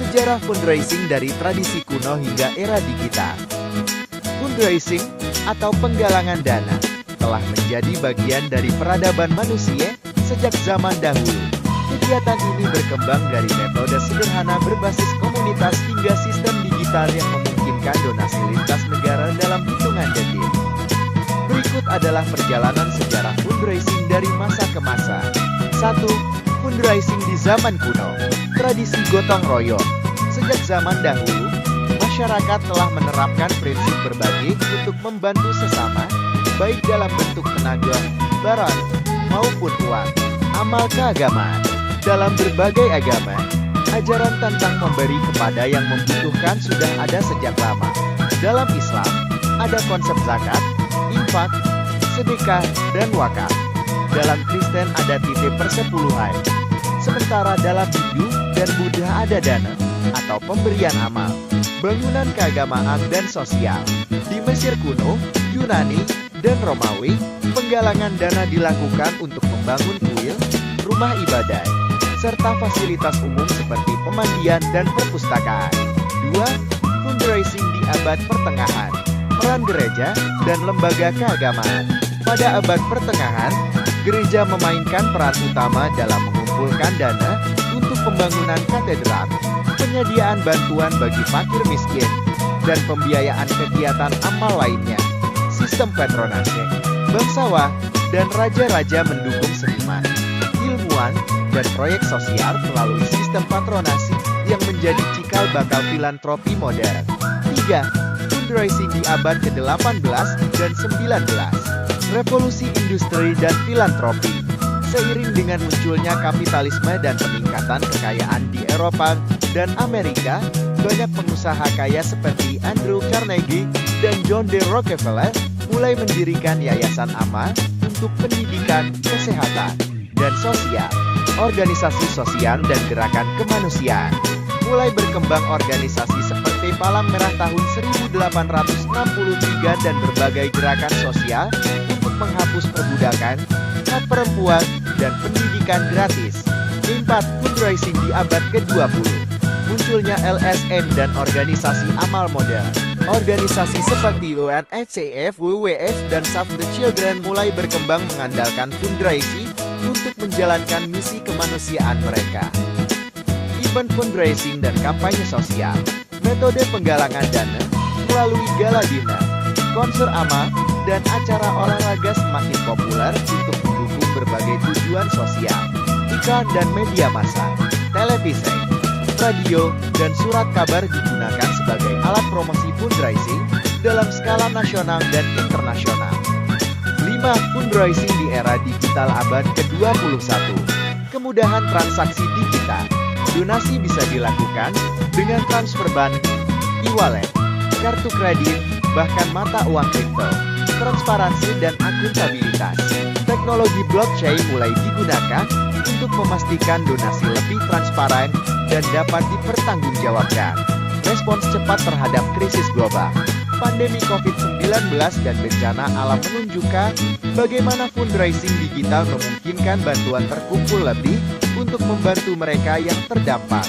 Sejarah fundraising dari tradisi kuno hingga era digital. Fundraising atau penggalangan dana telah menjadi bagian dari peradaban manusia sejak zaman dahulu. Kegiatan ini berkembang dari metode sederhana berbasis komunitas hingga sistem digital yang memungkinkan donasi lintas negara dalam hitungan detik. Berikut adalah perjalanan sejarah fundraising dari masa ke masa. 1. Fundraising di zaman kuno. Tradisi gotong royong. Sejak zaman dahulu, masyarakat telah menerapkan prinsip berbagi untuk membantu sesama, baik dalam bentuk tenaga, barang, maupun uang. Amal keagamaan. Dalam berbagai agama, ajaran tentang memberi kepada yang membutuhkan sudah ada sejak lama. Dalam Islam, ada konsep zakat, infak, sedekah, dan wakaf. Dalam Kristen ada titip persepuluhan. Sementara dalam Hindu dan Buddha ada dana atau pemberian amal, bangunan keagamaan dan sosial. Di Mesir kuno, Yunani, dan Romawi, penggalangan dana dilakukan untuk membangun kuil, rumah ibadah, serta fasilitas umum seperti pemandian dan perpustakaan. 2. Fundraising di abad pertengahan. Peran gereja dan lembaga keagamaan. Pada abad pertengahan, gereja memainkan peran utama dalam mengumpulkan dana untuk pembangunan katedral, penyediaan bantuan bagi fakir miskin, dan pembiayaan kegiatan amal lainnya. Sistem patronase, bangsawan, dan raja-raja mendukung seniman, ilmuwan, dan proyek sosial melalui sistem patronasi yang menjadi cikal bakal filantropi modern. 3. Fundraising di abad ke-18 dan 19. Revolusi industri dan filantropi. Seiring dengan munculnya kapitalisme dan peningkatan kekayaan di Eropa dan Amerika, banyak pengusaha kaya seperti Andrew Carnegie dan John D. Rockefeller mulai mendirikan yayasan amal untuk pendidikan, kesehatan, dan sosial. Organisasi sosial dan gerakan kemanusiaan. Mulai berkembang organisasi seperti Palang Merah tahun 1863 dan berbagai gerakan sosial untuk menghapus perbudakan, hak perempuan, dan pendidikan gratis. 4. Fundraising di abad ke-20. Munculnya LSM dan organisasi amal modern. Organisasi seperti UNICEF, WWF, dan Save the Children mulai berkembang mengandalkan fundraising untuk menjalankan misi kemanusiaan mereka. Event fundraising dan kampanye sosial. Metode penggalangan dana melalui gala dinner, konser amal, dan acara olahraga semakin populer untuk mendukung berbagai tujuan sosial. Iklan dan media massa, televisi, radio, dan surat kabar digunakan sebagai alat promosi fundraising dalam skala nasional dan internasional. 5. Fundraising di era digital abad ke-21. Kemudahan transaksi digital. Donasi bisa dilakukan dengan transfer bank, e-wallet, kartu kredit, bahkan mata uang kripto. Transparansi dan akuntabilitas. Teknologi blockchain mulai digunakan untuk memastikan donasi lebih transparan dan dapat dipertanggungjawabkan. Respons cepat terhadap krisis global. Pandemi COVID-19 dan bencana alam menunjukkan bagaimana fundraising digital memungkinkan bantuan terkumpul lebih untuk membantu mereka yang terdampak.